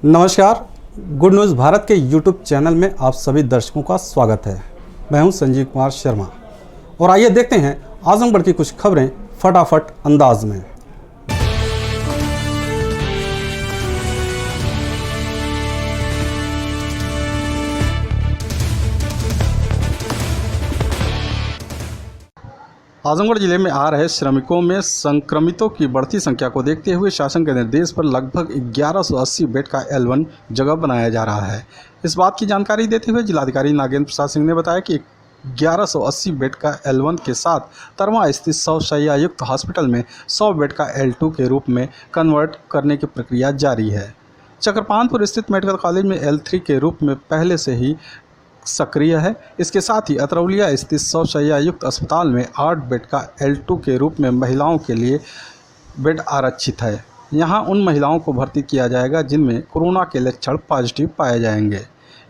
नमस्कार, good news Bharat के YouTube channel में आप सभी दर्शकों का स्वागत है। मैं हूं संजीव कुमार शर्मा और आइए देखते हैं आजमगढ़ की कुछ खबरें फटाफट अंदाज में। आजमगढ़ जिले में आ रहे श्रमिकों में संक्रमितों की बढ़ती संख्या को देखते हुए शासन के निर्देश पर लगभग 1180 बेड का L1 जगह बनाया जा रहा है। इस बात की जानकारी देते हुए जिलाधिकारी नागेंद्र प्रसाद सिंह ने बताया कि 1180 बेड का L1 के साथ तरमा स्थित 100 शैय्या युक्त हॉस्पिटल में 100 बेड का L2 के रूप में कन्वर्ट करने की प्रक्रिया जारी है। चक्रपानपुर स्थित मेडिकल कॉलेज में L3 के रूप में पहले से ही सक्रिय है। इसके साथ ही अतरौलिया स्थित 100 शैय्या युक्त अस्पताल में 8 बेड का L2 के रूप में महिलाओं के लिए बेड आरक्षित है। यहां उन महिलाओं को भर्ती किया जाएगा जिनमें कोरोना के लक्षण पॉजिटिव पाए जाएंगे।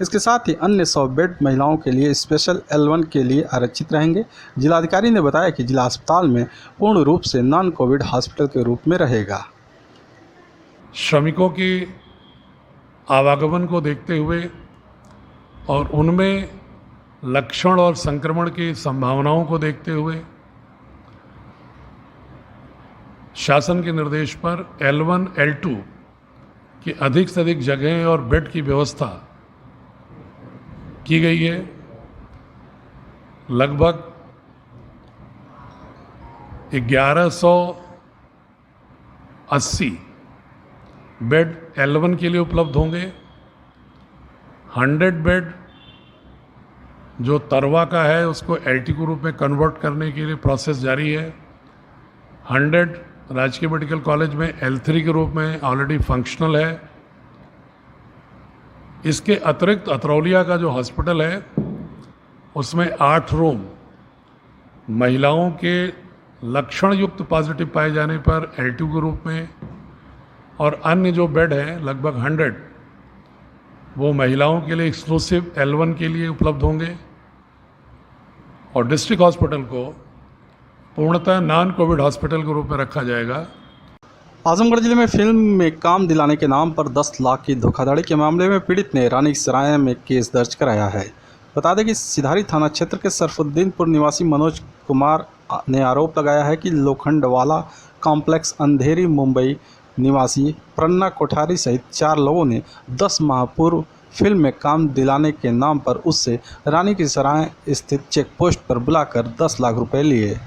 इसके साथ ही अन्य 100 बेड महिलाओं के लिए स्पेशल L1 के लिए आरक्षित रहेंगे। जिलाधिकारी ने बताया कि जिला अस्पताल में पूर्ण रूप से नॉन कोविड हॉस्पिटल के रूप में रहेगा। श्रमिकों के आवागमन को देखते हुए और उनमें लक्षण और संक्रमण की संभावनाओं को देखते हुए शासन के निर्देश पर L1, L2 की अधिक से अधिक जगहें और बेड की व्यवस्था की गई है। लगभग 1180 बेड L1 के लिए उपलब्ध होंगे। 100 बेड जो तरवा का है उसको L2 के रूप में कन्वर्ट करने के लिए प्रोसेस जारी है। 100 राजकीय मेडिकल कॉलेज में L3 के रूप में ऑलरेडी फंक्शनल है। इसके अतिरिक्त अतरौलिया का जो हॉस्पिटल है उसमें 8 रूम महिलाओं के लक्षण युक्त पॉजिटिव पाए जाने पर L2 के रूप में और अन्य जो बेड हैं लगभग 100 वो महिलाओं के लिए एक्सक्लूसिव L1 के लिए उपलब्ध होंगे और डिस्ट्रिक्ट हॉस्पिटल को पूर्णतः नॉन कोविड हॉस्पिटल के रूप में रखा जाएगा। आजमगढ़ जिले में फिल्म में काम दिलाने के नाम पर 10 लाख की धोखाधड़ी के मामले में पीड़ित ने रानीसराय में केस दर्ज कराया है। बता दें कि सिधारी थाना क्षेत्र के सरफुद्दीनपुर निवासी मनोज कुमार ने आरोप लगाया है कि लोखंडवाला कॉम्प्लेक्स अंधेरी मुंबई निवासी प्रन्ना कोठारी सहित 4 लोगों ने 10 माह पूर्व फिल्म में काम दिलाने के नाम पर उससे रानी की सराय स्थित चेक पोस्ट पर बुलाकर 10 लाख रुपए लिए।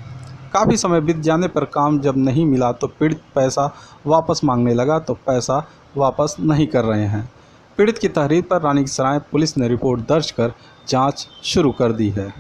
काफ़ी समय बीत जाने पर काम जब नहीं मिला तो पीड़ित पैसा वापस मांगने लगा तो पैसा वापस नहीं कर रहे हैं। पीड़ित की तहरीर पर रानी की सराय पुलिस ने रिपोर्ट दर्ज कर जाँच शुरू कर दी है।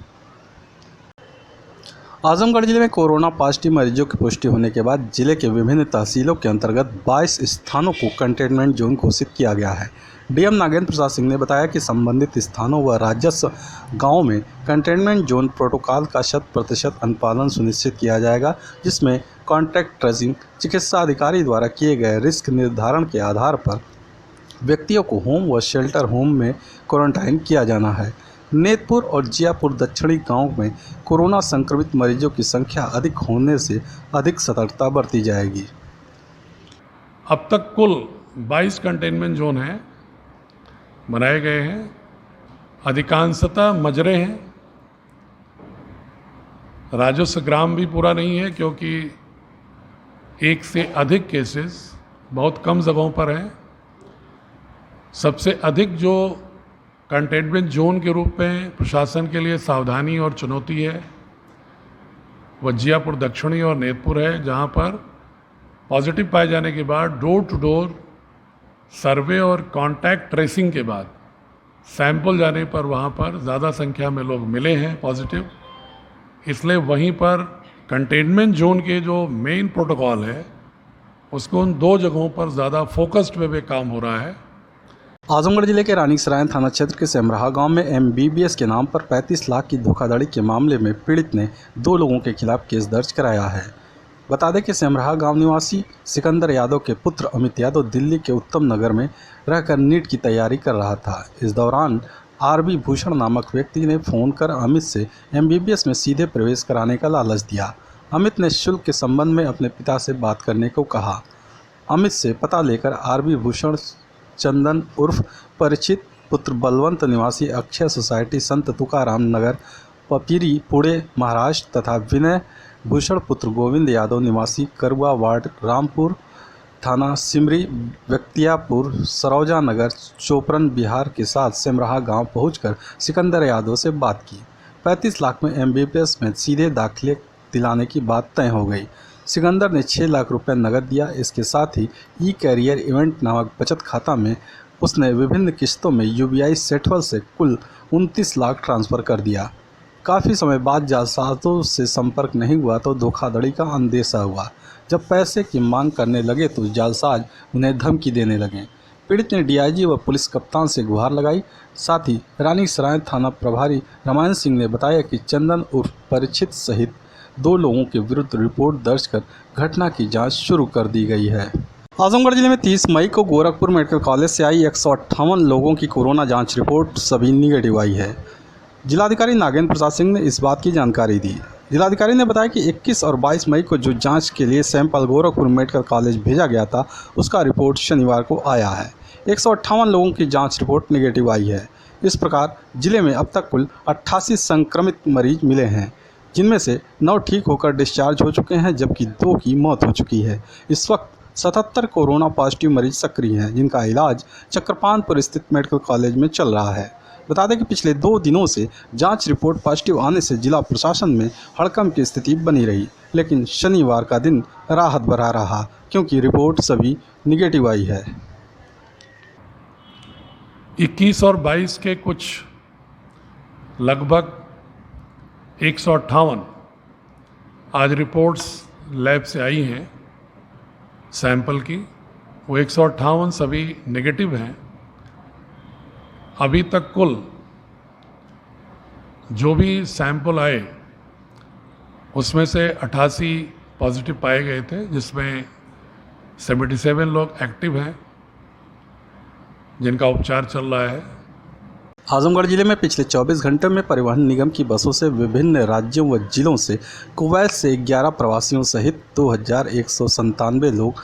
आजमगढ़ जिले में कोरोना पॉजिटिव मरीजों की पुष्टि होने के बाद जिले के विभिन्न तहसीलों के अंतर्गत 22 स्थानों को कंटेनमेंट जोन घोषित किया गया है। डीएम नागेंद्र प्रसाद सिंह ने बताया कि संबंधित स्थानों व राजस्व गांवों में कंटेनमेंट जोन प्रोटोकॉल का 100% अनुपालन सुनिश्चित किया जाएगा, जिसमें कॉन्टैक्ट ट्रेसिंग चिकित्सा अधिकारी द्वारा किए गए रिस्क निर्धारण के आधार पर व्यक्तियों को होम व शेल्टर होम में क्वारंटाइन किया जाना है। नेतपुर और जियापुर दक्षिणी गांव में कोरोना संक्रमित मरीजों की संख्या अधिक होने से अधिक सतर्कता बरती जाएगी। अब तक कुल 22 कंटेनमेंट जोन हैं बनाए गए हैं। अधिकांशतः मजरे हैं। राजस्व ग्राम भी पूरा नहीं है क्योंकि एक से अधिक केसेस बहुत कम जगहों पर हैं। सबसे अधिक जो कंटेनमेंट जोन के रूप में प्रशासन के लिए सावधानी और चुनौती है वह जियापुर दक्षिणी और नेतपुर है, जहां पर पॉजिटिव पाए जाने के बाद डोर टू डोर सर्वे और कांटेक्ट ट्रेसिंग के बाद सैंपल जाने पर वहां पर ज़्यादा संख्या में लोग मिले हैं पॉजिटिव। इसलिए वहीं पर कंटेनमेंट जोन के जो मेन प्रोटोकॉल है उसको उन 2 जगहों पर ज़्यादा फोकस्ड वे में काम हो रहा है। आजमगढ़ जिले के रानीसराय थाना क्षेत्र के सेमराहा गांव में MBBS के नाम पर 35 लाख की धोखाधड़ी के मामले में पीड़ित ने 2 लोगों के खिलाफ केस दर्ज कराया है। बता दें कि सेमराहा गांव निवासी सिकंदर यादव के पुत्र अमित यादव दिल्ली के उत्तम नगर में रहकर नीट की तैयारी कर रहा था। इस दौरान RB भूषण नामक व्यक्ति ने फ़ोन कर अमित से MBBS में सीधे प्रवेश कराने का लालच दिया। अमित ने शुल्क के संबंध में अपने पिता से बात करने को कहा। अमित से पता लेकर RB भूषण चंदन उर्फ परिचित पुत्र बलवंत निवासी अक्षय सोसाइटी संत तुकाराम नगर पपीरी पुणे महाराष्ट्र तथा विनय भूषण पुत्र गोविंद यादव निवासी करुआ वार्ड रामपुर थाना सिमरी बख्तियारपुर सरौजा नगर चोपरन बिहार के साथ सिमराहा गांव पहुंचकर सिकंदर यादव से बात की। 35 लाख में MBBS में सीधे दाखिले दिलाने की बात तय हो गई। सिकंदर ने 6 लाख रुपए नगद दिया। इसके साथ ही ई-कैरियर इवेंट नामक बचत खाता में उसने विभिन्न किस्तों में UBI सेटवल से कुल 29 लाख ट्रांसफ़र कर दिया। काफ़ी समय बाद जालसाजों से संपर्क नहीं हुआ तो धोखाधड़ी का अंदेशा हुआ। जब पैसे की मांग करने लगे तो जालसाज उन्हें धमकी देने लगे। पीड़ित ने DIG व पुलिस कप्तान से गुहार लगाई। साथ ही रानीसराय थाना प्रभारी रामायण सिंह ने बताया कि चंदन उर्फ परिचित सहित 2 लोगों के विरुद्ध रिपोर्ट दर्ज कर घटना की जांच शुरू कर दी गई है। आजमगढ़ जिले में 30 मई को गोरखपुर मेडिकल कॉलेज से आई 158 लोगों की कोरोना जांच रिपोर्ट सभी निगेटिव आई है। जिलाधिकारी नागेंद्र प्रसाद सिंह ने इस बात की जानकारी दी। जिलाधिकारी ने बताया कि 21 और 22 मई को जो जांच के लिए सैंपल गोरखपुर मेडिकल कॉलेज भेजा गया था उसका रिपोर्ट शनिवार को आया है। 158 लोगों की जांच रिपोर्ट नेगेटिव आई है। इस प्रकार जिले में अब तक कुल 88 संक्रमित मरीज मिले हैं, जिनमें से 9 ठीक होकर डिस्चार्ज हो चुके हैं जबकि 2 की मौत हो चुकी है। इस वक्त 77 कोरोना पॉजिटिव मरीज सक्रिय हैं, जिनका इलाज चक्रपानपुर स्थित मेडिकल कॉलेज में चल रहा है। बता दें कि पिछले 2 दिनों से जांच रिपोर्ट पॉजिटिव आने से जिला प्रशासन में हड़कंप की स्थिति बनी रही, लेकिन शनिवार का दिन राहत भरा रहा क्योंकि रिपोर्ट सभी निगेटिव आई है। 21 और 22 के कुछ लगभग 158 आज रिपोर्ट्स लैब से आई हैं सैंपल की। वो 158 सभी नेगेटिव हैं। अभी तक कुल जो भी सैंपल आए उसमें से 88 पॉजिटिव पाए गए थे, जिसमें 77 लोग एक्टिव हैं जिनका उपचार चल रहा है। आजमगढ़ जिले में पिछले 24 घंटे में परिवहन निगम की बसों से विभिन्न राज्यों व जिलों से कुवैत से 11 प्रवासियों सहित 2197 लोग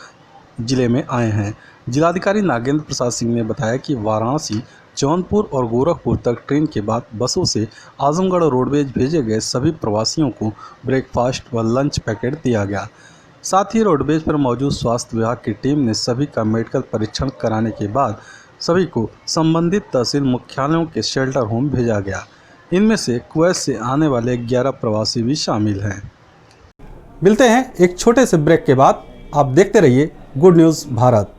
जिले में आए हैं। जिलाधिकारी नागेंद्र प्रसाद सिंह ने बताया कि वाराणसी, जौनपुर और गोरखपुर तक ट्रेन के बाद बसों से आजमगढ़ रोडवेज भेजे गए सभी प्रवासियों को ब्रेकफास्ट व लंच पैकेट दिया गया। साथ ही रोडवेज पर मौजूद स्वास्थ्य विभाग की टीम ने सभी का मेडिकल परीक्षण कराने के बाद सभी को संबंधित तहसील मुख्यालयों के शेल्टर होम भेजा गया। इनमें से कुवैत से आने वाले 11 प्रवासी भी शामिल हैं। मिलते हैं एक छोटे से ब्रेक के बाद। आप देखते रहिए गुड न्यूज़ भारत।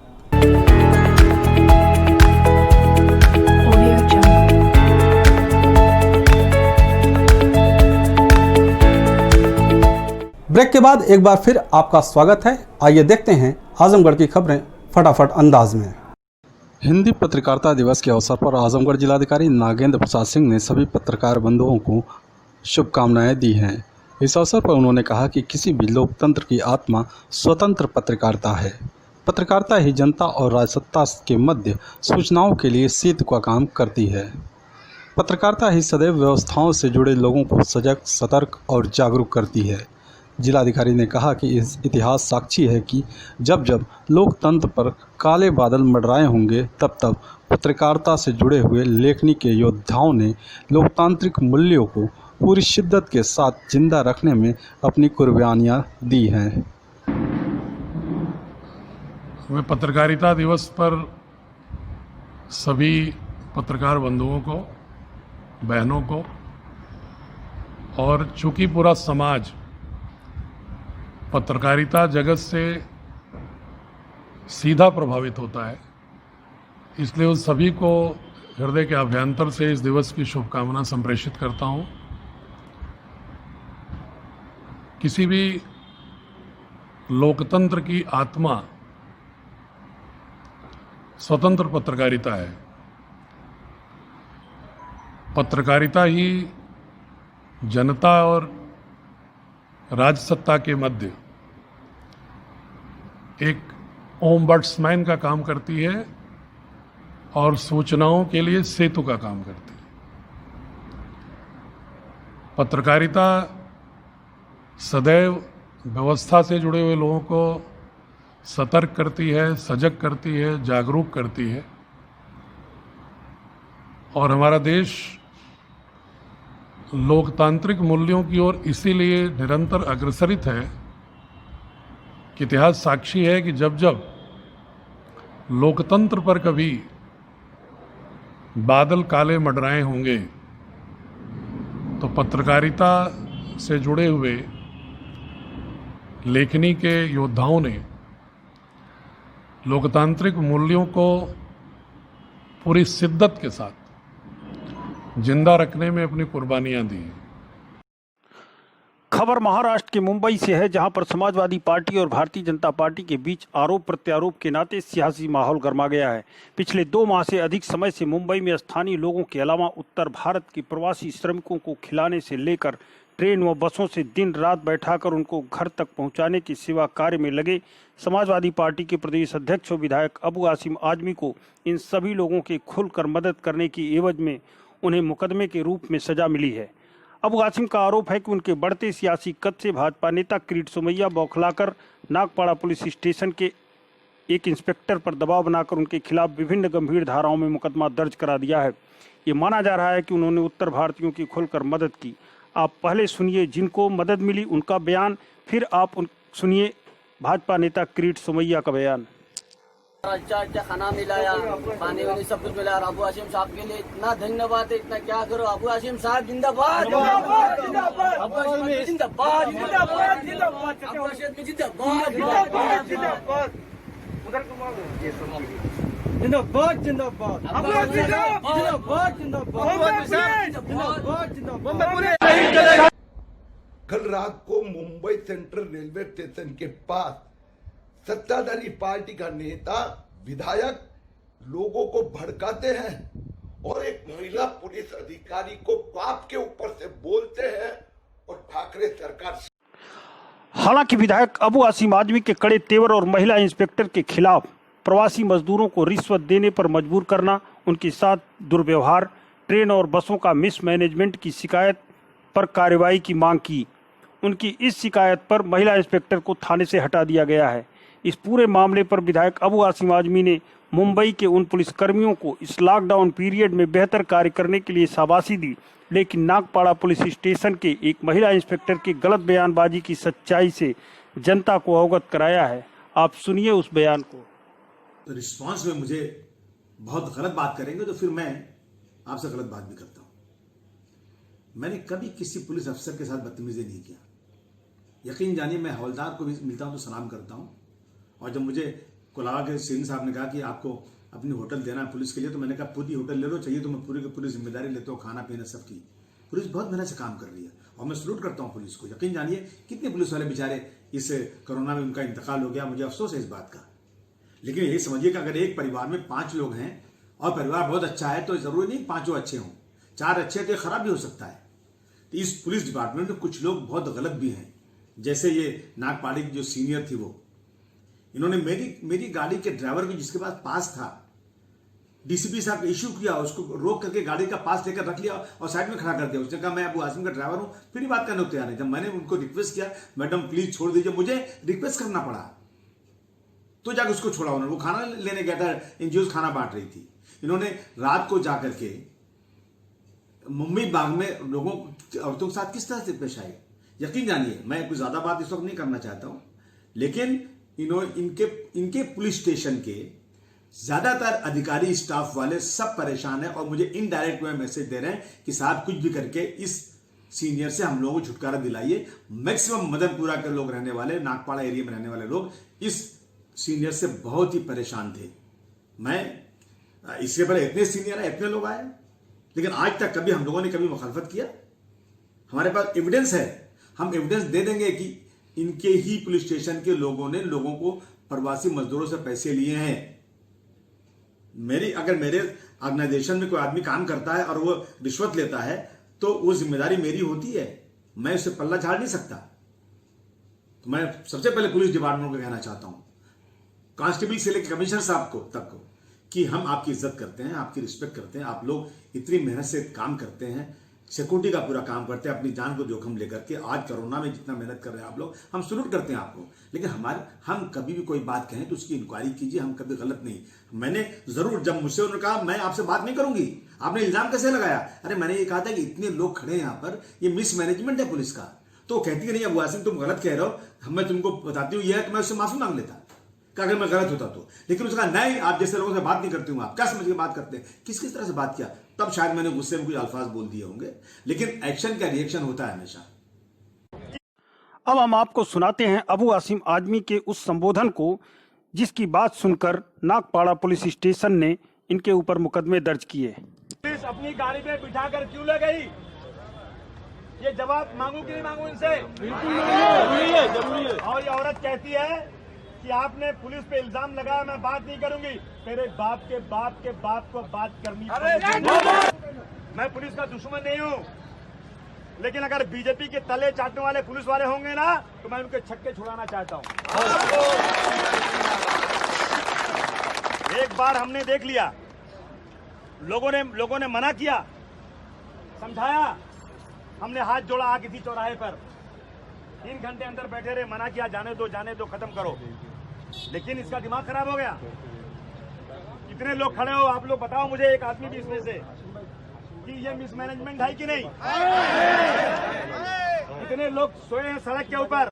ब्रेक के बाद एक बार फिर आपका स्वागत है। आइए देखते हैं आजमगढ़ की खबरें फटाफट अंदाज में। हिंदी पत्रकारिता दिवस के अवसर पर आजमगढ़ जिलाधिकारी नागेंद्र प्रसाद सिंह ने सभी पत्रकार बंधुओं को शुभकामनाएं दी हैं। इस अवसर पर उन्होंने कहा कि किसी भी लोकतंत्र की आत्मा स्वतंत्र पत्रकारिता है। पत्रकारिता ही जनता और राजसत्ता के मध्य सूचनाओं के लिए सेतु का काम करती है। पत्रकारिता ही सदैव व्यवस्थाओं से जुड़े लोगों को सजग, सतर्क और जागरूक करती है। जिलाधिकारी ने कहा कि इस इतिहास साक्षी है कि जब जब लोकतंत्र पर काले बादल मंडराए होंगे तब तब पत्रकारिता से जुड़े हुए लेखनी के योद्धाओं ने लोकतांत्रिक मूल्यों को पूरी शिद्दत के साथ जिंदा रखने में अपनी कुर्बानियां दी हैं। मैं पत्रकारिता दिवस पर सभी पत्रकार बंधुओं को, बहनों को और चूँकि पूरा समाज पत्रकारिता जगत से सीधा प्रभावित होता है, इसलिए उन सभी को हृदय के अभ्यंतर से इस दिवस की शुभकामना संप्रेषित करता हूँ। किसी भी लोकतंत्र की आत्मा स्वतंत्र पत्रकारिता है। पत्रकारिता ही जनता और राजसत्ता के मध्य एक ओम्बड्समैन का काम करती है और सूचनाओं के लिए सेतु का काम करती है। पत्रकारिता सदैव व्यवस्था से जुड़े हुए लोगों को सतर्क करती है, सजग करती है, जागरूक करती है। और हमारा देश लोकतांत्रिक मूल्यों की ओर इसीलिए निरंतर अग्रसरित है कि इतिहास साक्षी है कि जब जब लोकतंत्र पर कभी बादल काले मंडराए होंगे तो पत्रकारिता से जुड़े हुए लेखनी के योद्धाओं ने लोकतांत्रिक मूल्यों को पूरी शिद्दत के साथ जिंदा रखने में अपनी कुर्बानियां दी। खबर महाराष्ट्र के मुंबई से है, जहां पर समाजवादी पार्टी और भारतीय जनता पार्टी के बीच आरोप प्रत्यारोप के नाते सियासी माहौल गर्मा गया है। पिछले 2 माह से अधिक समय से मुंबई में स्थानीय लोगों के अलावा उत्तर भारत के प्रवासी श्रमिकों को खिलाने से लेकर ट्रेन व बसों से दिन रात बैठाकर उनको घर तक पहुंचाने की सेवा कार्य में लगे समाजवादी पार्टी के प्रदेश अध्यक्ष और विधायक अबू आसिम आजमी को इन सभी लोगों के खुलकर मदद करने की एवज में उन्हें मुकदमे के रूप में सजा मिली है। अबू आसिम का आरोप है कि उनके बढ़ते सियासी कद से भाजपा नेता किरीट सोमैया बौखलाकर नागपाड़ा पुलिस स्टेशन के एक इंस्पेक्टर पर दबाव बनाकर उनके खिलाफ विभिन्न गंभीर धाराओं में मुकदमा दर्ज करा दिया है। ये माना जा रहा है कि उन्होंने उत्तर भारतीयों की खुलकर मदद की। आप पहले सुनिए जिनको मदद मिली उनका बयान, फिर आप सुनिए भाजपा नेता किरीट सोमैया का बयान। अच्छा खाना मिलाया, पानी वानी सब कुछ मिलाया। अबू आसिम साहब के लिए इतना धन्यवाद है, इतना क्या करो। अबू आसिम साहब जिंदाबाद, अबू आसिम जिंदाबाद, अबू आसिम जिंदाबाद, कल रात को मुंबई सेंट्रल रेलवे स्टेशन के पास सत्ताधारी पार्टी का नेता विधायक लोगों को भड़काते हैं और एक महिला पुलिस अधिकारी को बाप के ऊपर से बोलते हैं और ठाकरे सरकार। हालांकि विधायक अबू आसिम आजमी के कड़े तेवर और महिला इंस्पेक्टर के खिलाफ प्रवासी मजदूरों को रिश्वत देने पर मजबूर करना, उनके साथ दुर्व्यवहार, ट्रेन और बसों का मिसमैनेजमेंट की शिकायत पर कार्रवाई की मांग की। उनकी इस शिकायत पर महिला इंस्पेक्टर को थाने से हटा दिया गया है। इस पूरे मामले पर विधायक अबू आसिम आजमी ने मुंबई के उन पुलिसकर्मियों को इस लॉकडाउन पीरियड में बेहतर कार्य करने के लिए शाबाशी दी, लेकिन नागपाड़ा पुलिस स्टेशन के एक महिला इंस्पेक्टर की गलत बयानबाजी की सच्चाई से जनता को अवगत कराया है। आप सुनिए उस बयान को। तो रिस्पांस में मुझे बहुत गलत बात करेंगे तो फिर मैं आपसे गलत बात भी करता हूं। मैंने कभी किसी पुलिस अफसर के साथ बदतमीजी नहीं किया। यकीन जानिए, मैं हवलदार को भी मिलता हूं तो सलाम करता हूं। और जब मुझे कोलाबा के सीन साहब ने कहा कि आपको अपनी होटल देना है पुलिस के लिए, तो मैंने कहा पूरी होटल ले लो, चाहिए तो मैं पूरी की पूरी जिम्मेदारी लेता हूँ, खाना पीना सबकी। पुलिस बहुत मेहनत से काम कर रही है और मैं सलूट करता हूँ पुलिस को। यकीन जानिए कितने पुलिस वाले बेचारे इस कोरोना में उनका इंतकाल हो गया, मुझे अफसोस है इस बात का। लेकिन यही समझिए कि अगर एक परिवार में 5 लोग हैं और परिवार बहुत अच्छा है तो जरूरी नहीं 5 अच्छे हों, 4 अच्छे तो खराब भी हो सकता है। तो इस पुलिस डिपार्टमेंट में कुछ लोग बहुत गलत भी हैं। जैसे ये नागपाड़ी की जो सीनियर थी, वो इन्होंने मेरी गाड़ी के ड्राइवर को, जिसके पास पास था, डीसीपी साहब को इश्यू किया, उसको रोक करके गाड़ी का पास लेकर रख लिया और साइड में खड़ा कर दिया। उसने कहा मैं अबू आसिम का ड्राइवर हूं, फिर ही बात करने को तैयार है। जब मैंने उनको रिक्वेस्ट किया मैडम प्लीज छोड़ दीजिए, मुझे रिक्वेस्ट करना पड़ा तो जाकर उसको छोड़ा उन्होंने। वो खाना लेने गया था, एनजीओ खाना बांट रही थी। इन्होंने रात को जाकर के मुंबई बाग में लोगों औरतों के साथ किस तरह से पेश आए। यकीन जानिए, मैं कुछ ज्यादा बात इस वक्त नहीं करना चाहता हूं, लेकिन इनके पुलिस स्टेशन के ज्यादातर अधिकारी स्टाफ वाले सब परेशान हैं और मुझे इनडायरेक्ट में मैसेज दे रहे हैं कि साहब कुछ भी करके इस सीनियर से हम लोगों को छुटकारा दिलाइए। मैक्सिमम मदनपुरा के लोग रहने वाले, नागपाड़ा एरिया में रहने वाले लोग इस सीनियर से बहुत ही परेशान थे। मैं इससे पहले इतने सीनियर है, इतने लोग आए, लेकिन आज तक कभी हम लोगों ने कभी मुखालफत किया? हमारे पास एविडेंस है, हम एविडेंस दे देंगे कि इनके ही पुलिस स्टेशन के लोगों ने लोगों को, प्रवासी मजदूरों से पैसे लिए हैं। अगर मेरे ऑर्गेनाइजेशन में कोई आदमी काम करता है और वो रिश्वत लेता है तो वो जिम्मेदारी मेरी होती है, मैं उसे पल्ला झाड़ नहीं सकता। तो मैं सबसे पहले पुलिस डिपार्टमेंट को कहना चाहता हूं, कांस्टेबल से लेकर कमिश्नर साहब को तक को, कि हम आपकी इज्जत करते हैं, आपकी रिस्पेक्ट करते हैं, आप लोग इतनी मेहनत से काम करते हैं, सिक्योरिटी का पूरा काम करते हैं, अपनी जान को जोखिम लेकर के। आज कोरोना में जितना मेहनत कर रहे हैं आप लोग, हम सल्यूट करते हैं आपको। लेकिन हम कभी भी कोई बात कहें तो उसकी इंक्वायरी कीजिए, हम कभी गलत नहीं। मैंने जरूर, जब मुझसे उन्होंने कहा मैं आपसे बात नहीं करूंगी, आपने इल्जाम कैसे लगाया, अरे मैंने ये कहा था कि इतने लोग खड़े हैं यहाँ पर, ये मिसमैनेजमेंट है पुलिस का। तो कहती है नहीं अबू आसिम तुम गलत कह रहे हो, मैं तुमको बताती हूँ, यह है कि मैं उससे माफी मांग लेता कि अगर मैं गलत होता तो। लेकिन उसने कहा नहीं, आप जैसे लोगों से बात नहीं करती हूँ, आप क्या समझ के बात करते हैं, किस किस तरह से बात किया। तब शायद मैंने गुस्से में कुछ अल्फाज बोल दिए होंगे, लेकिन एक्शन का रिएक्शन होता है हमेशा। अब हम आपको सुनाते हैं अबू आसिम आजमी के उस संबोधन को, जिसकी बात सुनकर नागपाड़ा पुलिस स्टेशन ने इनके ऊपर मुकदमे दर्ज किए। पुलिस अपनी गाड़ी में बिठाकर क्यों ले गई, ये जवाब मांगू कि नहीं मांगू इनसे? जरूरी है। और ये औरत कहती है कि आपने पुलिस पे इल्जाम लगाया, मैं बात नहीं करूंगी। तेरे बाप के बाप के बाप को बात करनी पड़ेगी। मैं पुलिस का दुश्मन नहीं हूं, लेकिन अगर बीजेपी के तले चाटने वाले पुलिस वाले होंगे ना, तो मैं उनके छक्के छुड़ाना चाहता हूं। एक बार हमने देख लिया, लोगों ने मना किया, समझाया, हमने हाथ जोड़ा आ किसी चौराहे पर, 3 घंटे अंदर बैठे रहे, मना किया जाने दो, खत्म करो। लेकिन इसका दिमाग खराब हो गया। कितने लोग खड़े हो आप लोग बताओ मुझे, एक आदमी भी इसमें से, कि ये मिसमैनेजमेंट है कि नहीं? कितने लोग सोए हैं सड़क के ऊपर।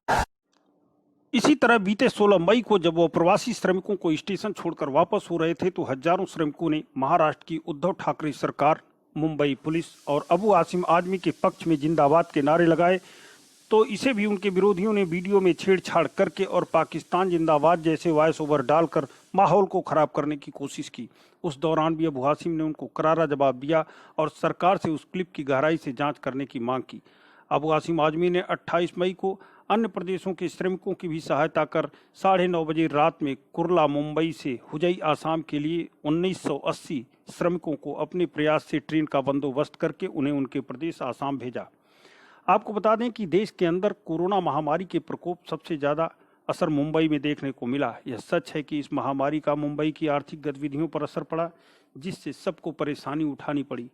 इसी तरह बीते 16 मई को जब वो प्रवासी श्रमिकों को स्टेशन छोड़कर वापस हो रहे थे, तो हजारों श्रमिकों ने महाराष्ट्र की उद्धव ठाकरे सरकार, मुंबई पुलिस और अबू आसिम आजमी के पक्ष में जिंदाबाद के नारे लगाए। तो इसे भी उनके विरोधियों ने वीडियो में छेड़छाड़ करके और पाकिस्तान जिंदाबाद जैसे वॉइस ओवर डालकर माहौल को खराब करने की कोशिश की। उस दौरान भी अबू आसिम ने उनको करारा जवाब दिया और सरकार से उस क्लिप की गहराई से जांच करने की मांग की। अबू आसिम आजमी ने 28 मई को अन्य प्रदेशों के श्रमिकों की भी सहायता कर 9:30 बजे रात में कुर्ला मुंबई से हुजई आसाम के लिए 1980 श्रमिकों को अपने प्रयास से ट्रेन का बंदोबस्त करके उन्हें उनके प्रदेश आसाम भेजा। आपको बता दें कि देश के अंदर कोरोना महामारी के प्रकोप सबसे ज़्यादा असर मुंबई में देखने को मिला। यह सच है कि इस महामारी का मुंबई की आर्थिक गतिविधियों पर असर पड़ा, जिससे सबको परेशानी उठानी पड़ी।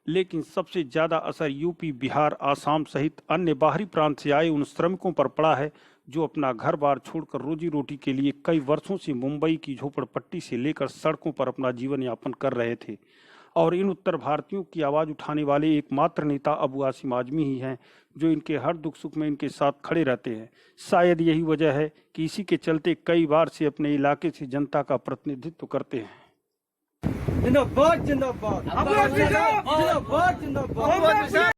लेकिन सबसे ज़्यादा असर यूपी, बिहार, आसाम सहित अन्य बाहरी प्रांत से आए उन श्रमिकों पर पड़ा है, जो अपना घर बार छोड़कर रोजी रोटी के लिए कई वर्षों से मुंबई की झोपड़पट्टी से लेकर सड़कों पर अपना जीवन यापन कर रहे थे। और इन उत्तर भारतीयों की आवाज़ उठाने वाले एकमात्र नेता अबू आसिम आजमी ही हैं, जो इनके हर दुख सुख में इनके साथ खड़े रहते हैं। शायद यही वजह है कि इसी के चलते कई बार से अपने इलाके से जनता का प्रतिनिधित्व करते हैं। जिंदाबाद जिंदाबाद जिंदाबाद जिंदाबाद।